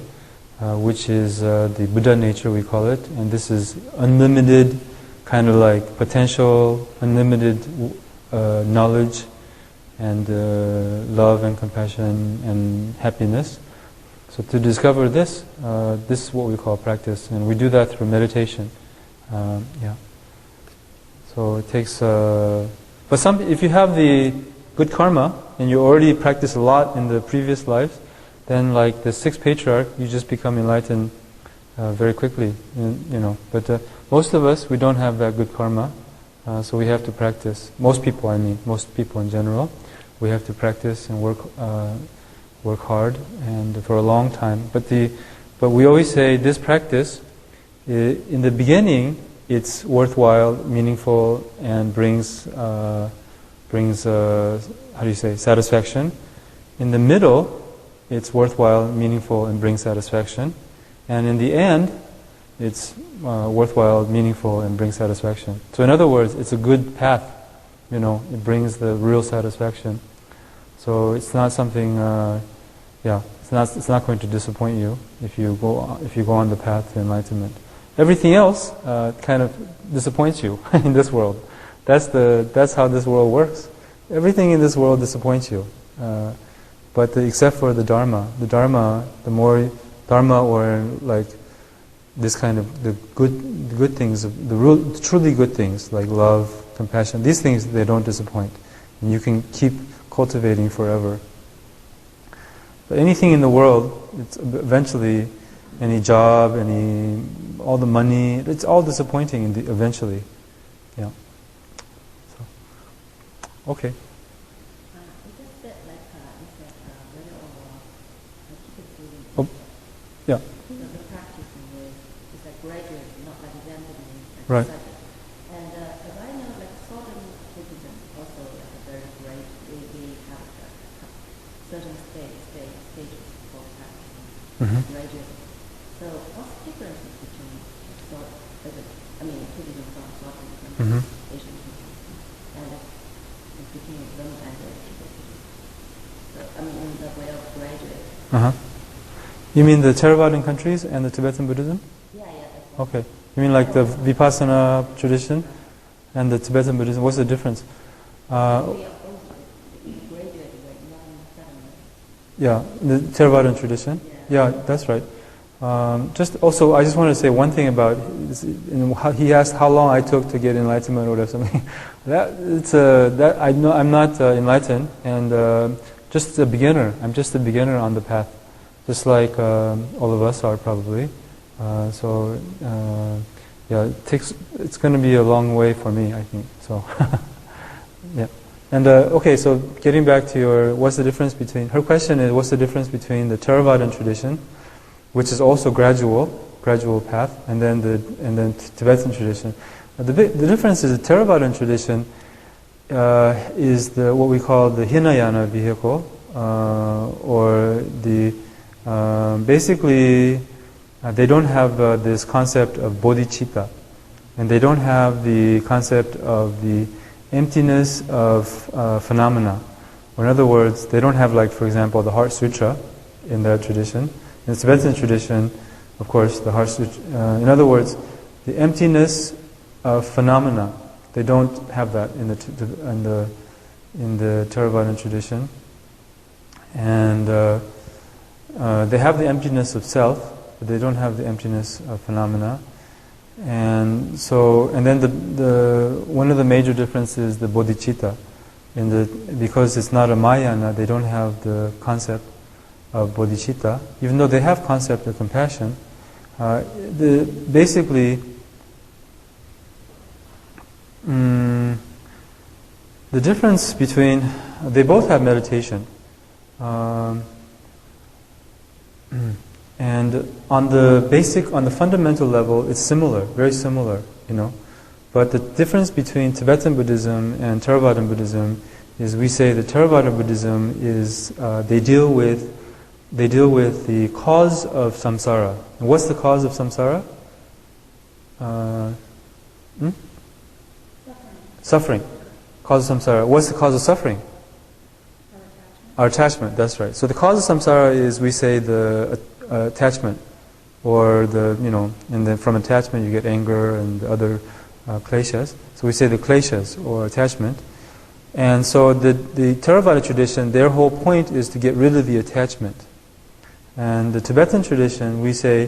which is the Buddha nature, we call it, and this is unlimited kind of potential, unlimited knowledge and love and compassion and happiness. So to discover this is what we call practice, and we do that through meditation. So it takes, but if you have the good karma and you already practiced a lot in the previous lives, then the sixth patriarch, you just become enlightened very quickly. But most of us, we don't have that good karma, so we have to practice. Most people in general, we have to practice and work hard and for a long time. But we always say this practice, in the beginning, it's worthwhile, meaningful, and brings satisfaction. In the middle, it's worthwhile, meaningful, and brings satisfaction. And in the end, it's worthwhile, meaningful, and brings satisfaction. So in other words, it's a good path. It brings the real satisfaction. So it's not something. It's not going to disappoint you if you go on the path to enlightenment. Everything else kind of disappoints you in this world. That's how this world works. Everything in this world disappoints you, except for the Dharma. The more Dharma or this kind of the good things, the truly good things like love, compassion. These things, they don't disappoint, and you can keep cultivating forever. But anything in the world, it's eventually, any job, all the money, it's all disappointing eventually. Yeah. So, okay. It just said Oh, yeah. So the practicing is graduate, not examining Right. subject. And as I know, Southern Buddhism also a very great. We have certain stages for practicing graduate. So what's the difference between Buddhism from Southern Buddhism, Asian Buddhism, and between them and the Tibetan? So in the way of graduate. You mean the Theravadan countries and the Tibetan Buddhism? Yeah. Okay. You mean the Vipassana tradition and the Tibetan Buddhism? What's the difference? We are also graduated Yeah, the Theravadan tradition. Yeah, that's right. I just want to say one thing about he asked how long I took to get enlightenment or something. I know I'm not enlightened, and just a beginner. I'm just a beginner on the path, just like all of us are probably. It's going to be a long way for me, I think. So, yeah. And okay, so getting back to her question is, what's the difference between the Theravadan tradition, which is also gradual, gradual path, and then Tibetan tradition. The difference is the Theravadan tradition is what we call the Hinayana vehicle, or the basically they don't have this concept of bodhicitta, and they don't have the concept of the emptiness of phenomena. Or in other words, they don't have, like, for example, the Heart Sutra in that tradition. In the Tibetan tradition, of course, the Heart Sutra. In other words, the emptiness of phenomena. They don't have that in the Theravadan tradition, and they have the emptiness of self, but they don't have the emptiness of phenomena. And so, and then the one of the major differences is the bodhicitta. Because it's not a Mahayana, they don't have the concept of bodhicitta, even though they have concept of compassion. Basically, the difference between, they both have meditation, and on the fundamental level, it's similar, very similar, But the difference between Tibetan Buddhism and Theravadan Buddhism is, we say that Theravadan Buddhism is they deal with the cause of samsara. And what's the cause of samsara? Suffering. Cause of samsara. What's the cause of suffering? Our attachment. That's right. So the cause of samsara is, we say, the attachment, or and then from attachment you get anger and other kleshas. So we say the kleshas, or attachment. And so the Theravada tradition, their whole point is to get rid of the attachment. And the Tibetan tradition, we start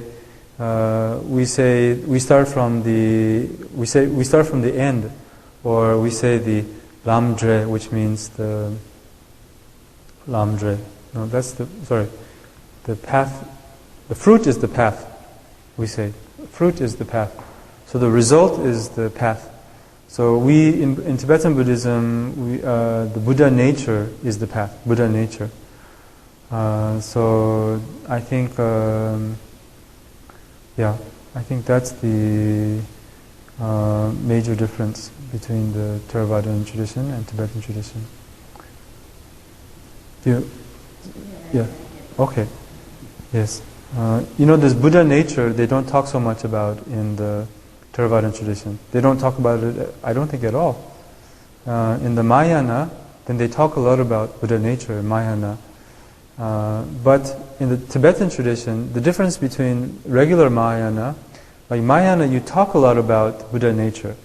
from the end, or we say the lamdre, which means the lamdre. No, that's the path. The fruit is the path. We say fruit is the path. So the result is the path. So in Tibetan Buddhism, the Buddha nature is the path. Buddha nature. So I think, I think that's the major difference between the Theravadan tradition and Tibetan tradition. Yeah. Okay. Yes. This Buddha nature, they don't talk so much about in the Theravadan tradition. They don't talk about it, I don't think, at all. In the Mahayana, then they talk a lot about Buddha nature in Mahayana. But in the Tibetan tradition, the difference between regular Mahayana, like Mahayana, you talk a lot about Buddha nature,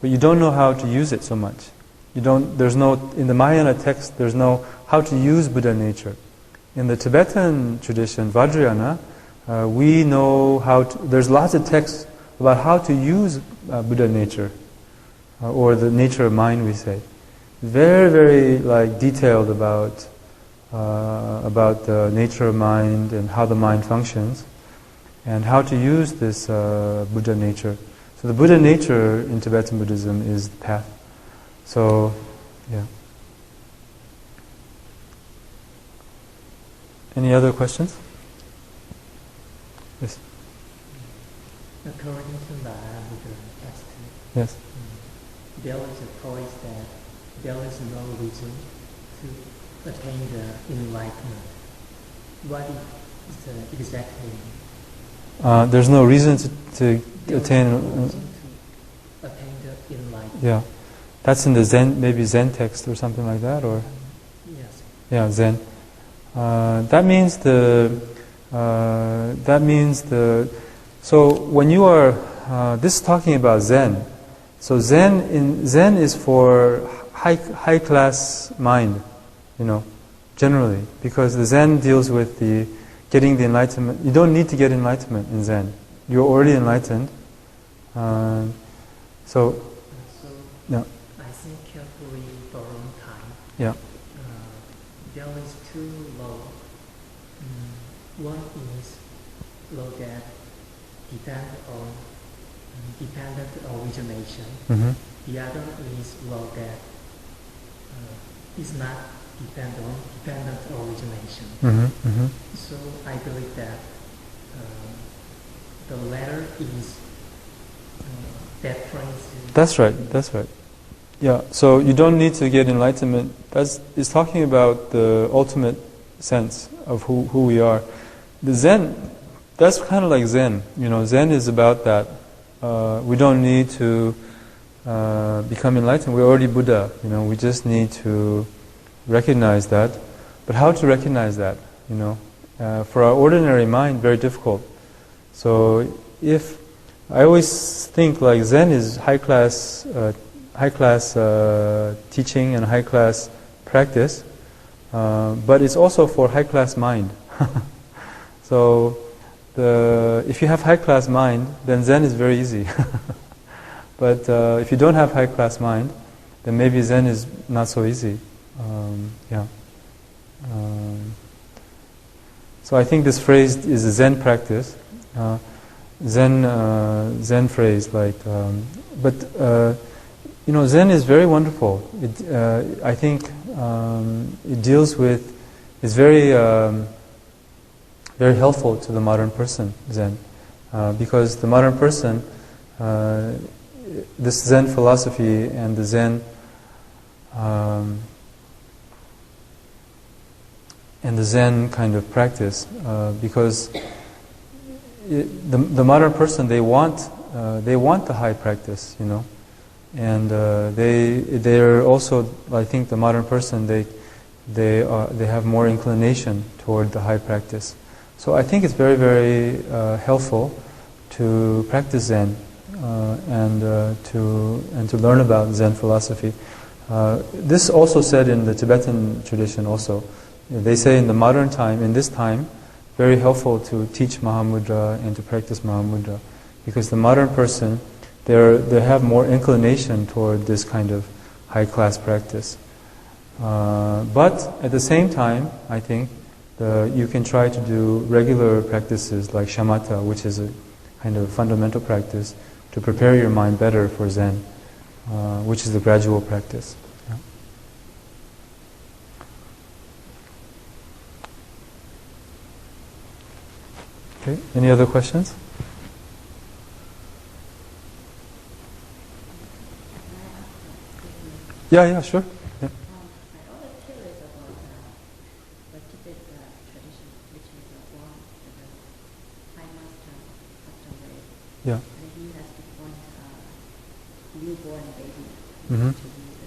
but you don't know how to use it so much. In the Mahayana text, there's no how to use Buddha nature. In the Tibetan tradition, Vajrayana, we know there's lots of texts about how to use Buddha nature, or the nature of mind, we say. Very, very detailed about the nature of mind and how the mind functions, and how to use this Buddha nature. So the Buddha nature in Tibetan Buddhism is the path. So, yeah. Any other questions? Yes. According to Mahamudra text, yes. There is a point that there is no reason to attain the enlightenment. What is the exact meaning? There's no reason to attain. No reason to attain the enlightenment. Yeah, that's in the Zen, maybe Zen text or something like that, or. Yes. Yeah, Zen. That means So when you are, this is talking about Zen. So Zen is for high class mind, generally, because the Zen deals with getting the enlightenment. You don't need to get enlightenment in Zen. You're already enlightened. Yeah. I think carefully for a long time. Yeah. There is two laws. One is law that dependent origination. Mm-hmm. The other is law that is not dependent origination. Mm-hmm. Mm-hmm. So I believe that the latter is that phrase. That's right. That's right. Yeah. So you don't need to get enlightenment. It's talking about the ultimate sense of who we are. The Zen, that's kind of like Zen. Zen is about that. We don't need to become enlightened. We're already Buddha. We just need to recognize that. But how to recognize that? For our ordinary mind, very difficult. So if I always think like Zen is high class teaching and high class practice, but it's also for high class mind. So if you have high class mind, then Zen is very easy. But if you don't have high class mind, then maybe Zen is not so easy. So I think this phrase is a Zen practice, Zen phrase. Zen is very wonderful. I think it deals with. It's very very helpful to the modern person, Zen, because the modern person, this Zen philosophy and the Zen kind of practice, because the modern person, they want the high practice, and they're also, I think, the modern person, they have more inclination toward the high practice. So I think it's very, very helpful to practice Zen and to learn about Zen philosophy. This also said in the Tibetan tradition also. They say in the modern time, in this time, very helpful to teach Mahamudra and to practice Mahamudra, because the modern person, they have more inclination toward this kind of high-class practice. But at the same time, I think you can try to do regular practices like shamatha, which is a kind of fundamental practice to prepare your mind better for Zen, which is the gradual practice. Okay. Any other questions? Yeah, sure. Yeah. I'm always curious about the Tibet tradition, which is born to the High Master Dr. Way. Yeah. And he has to point newborn baby Mm-hmm. to be the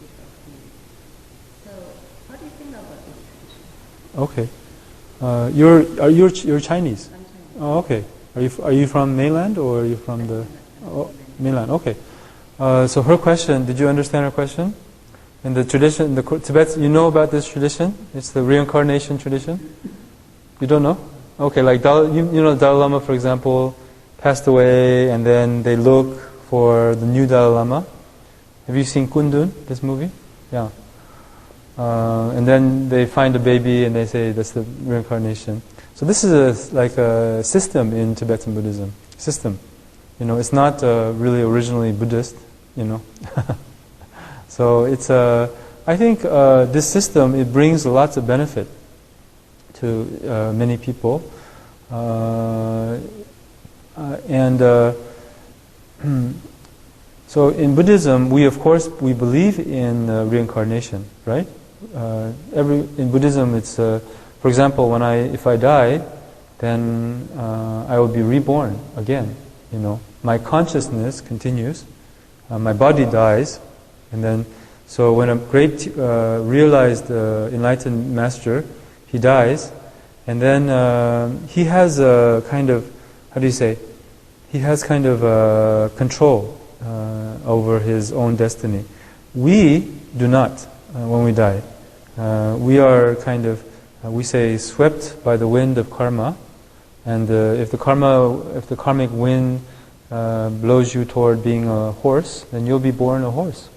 seat of healing. So, what do you think about this tradition? Okay. You're Chinese? I'm Chinese. Oh, okay. Are you from mainland or are you from the mainland? Okay. So her question, did you understand her question? In the tradition, the Tibet, you know about this tradition? It's the reincarnation tradition? You don't know? Okay, like Dalai Lama, for example, passed away and then they look for the new Dalai Lama. Have you seen Kundun, this movie? Yeah. And then they find a baby and they say that's the reincarnation. So this is like a system in Tibetan Buddhism. System. It's not really originally Buddhist, So it's I think this system, it brings lots of benefit to many people. So in Buddhism, we believe in reincarnation, right? In Buddhism, it's for example, if I die, then I will be reborn again. My consciousness continues, my body dies, and then so when a great realized enlightened master, he dies, and then he has a kind of, he has kind of control over his own destiny. We do not when we die. We are kind of, we say, swept by the wind of karma, and if the karmic wind blows you toward being a horse, then you'll be born a horse.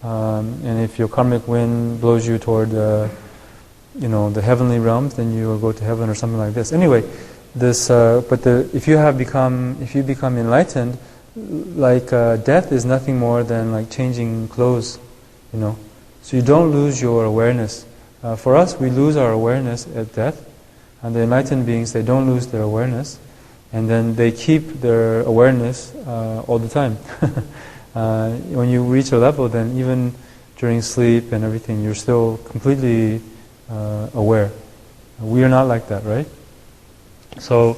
And if your karmic wind blows you toward the heavenly realms, then you will go to heaven or something like this. Anyway, if you become enlightened, like death is nothing more than like changing clothes, So you don't lose your awareness. For us, we lose our awareness at death, and the enlightened beings, they don't lose their awareness. and then they keep their awareness all the time. When you reach a level, then even during sleep and everything, you're still completely aware. We are not like that, right? So,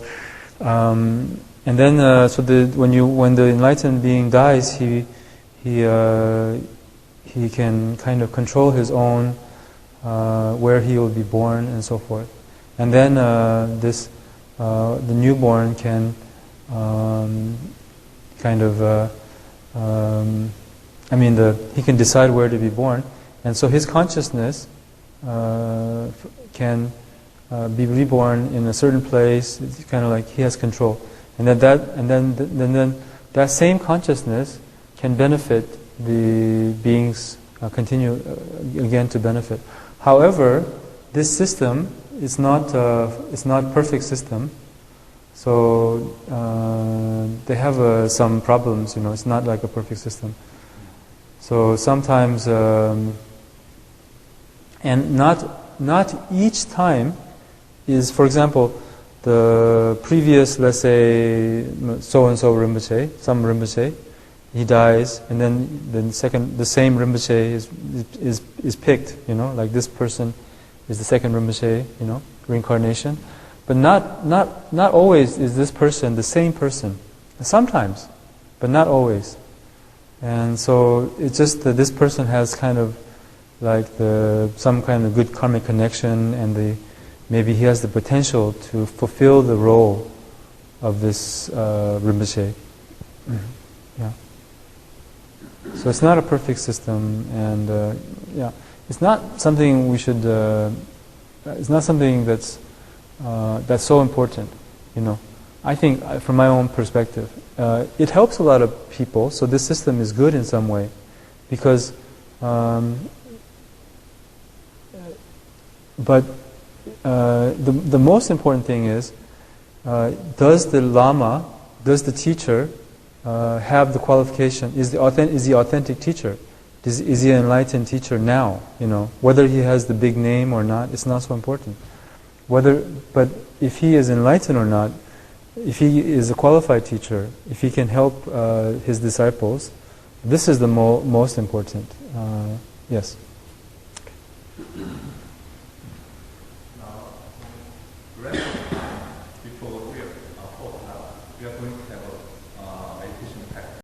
and then when the enlightened being dies, he can kind of control his own where he will be born and so forth. And then the newborn can he can decide where to be born, and so his consciousness can be reborn in a certain place. It's kind of like he has control, and then that same consciousness can benefit the beings, continue again to benefit. However, this system is not perfect system. So they have some problems, it's not like a perfect system. So sometimes, and not each time is, for example, the previous, let's say, so-and-so Rinpoche, some Rinpoche, he dies, and then the same Rinpoche is picked, like this person is the second Rinpoche, reincarnation. But not always is this person the same person. Sometimes, but not always. And so it's just that this person has kind of like some kind of good karmic connection, and maybe he has the potential to fulfill the role of this Rinpoche. Yeah. So it's not a perfect system, and it's not something we should. It's not something that's so important, I think, from my own perspective, it helps a lot of people. So this system is good in some way, because, but the most important thing is, does the Lama, does the teacher have the qualification? Is the authentic teacher? Is he an enlightened teacher now? Whether he has the big name or not, it's not so important. But if he is enlightened or not, if he is a qualified teacher, if he can help his disciples, this is the most important. Yes.